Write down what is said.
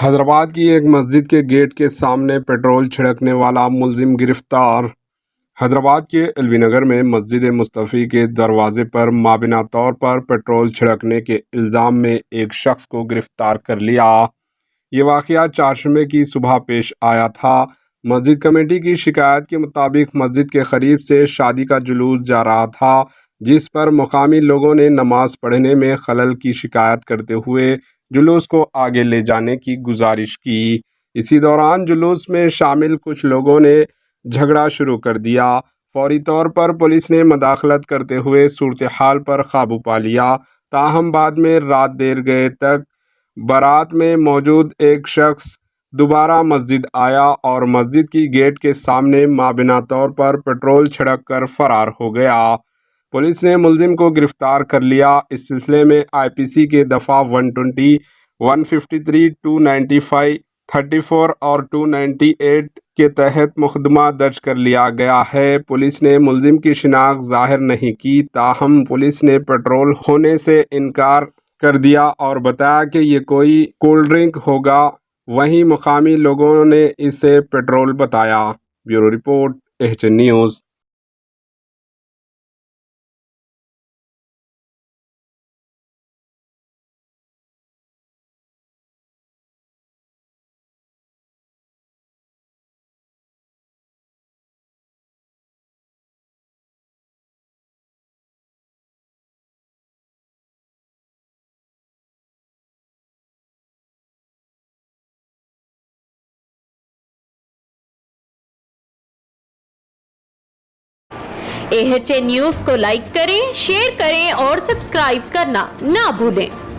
حیدرآباد کی ایک مسجد کے گیٹ کے سامنے پیٹرول چھڑکنے والا ملزم گرفتار۔ حیدرآباد کے ایل بی نگر میں مسجد مصطفی کے دروازے پر مابینہ طور پر پیٹرول چھڑکنے کے الزام میں ایک شخص کو گرفتار کر لیا۔ یہ واقعہ چہارشنبے کی صبح پیش آیا تھا۔ مسجد کمیٹی کی شکایت کے مطابق مسجد کے قریب سے شادی کا جلوس جا رہا تھا، جس پر مقامی لوگوں نے نماز پڑھنے میں خلل کی شکایت کرتے ہوئے جلوس کو آگے لے جانے کی گزارش کی۔ اسی دوران جلوس میں شامل کچھ لوگوں نے جھگڑا شروع کر دیا۔ فوری طور پر پولیس نے مداخلت کرتے ہوئے صورتحال پر قابو پا لیا، تاہم بعد میں رات دیر گئے تک بارات میں موجود ایک شخص دوبارہ مسجد آیا اور مسجد کی گیٹ کے سامنے مابینہ طور پر پیٹرول چھڑک کر فرار ہو گیا۔ پولیس نے ملزم کو گرفتار کر لیا۔ اس سلسلے میں آئی پی سی کے دفعہ 120, 153, 295, 34 اور 298 کے تحت مقدمہ درج کر لیا گیا ہے۔ پولیس نے ملزم کی شناخت ظاہر نہیں کی، تاہم پولیس نے پیٹرول ہونے سے انکار کر دیا اور بتایا کہ یہ کوئی کولڈ ڈرنک ہوگا۔ وہیں مقامی لوگوں نے اسے پیٹرول بتایا۔ Bureau report, H N news. AHN news کو لائک کریں، شیئر کریں اور سبسکرائب کرنا نہ بھولیں۔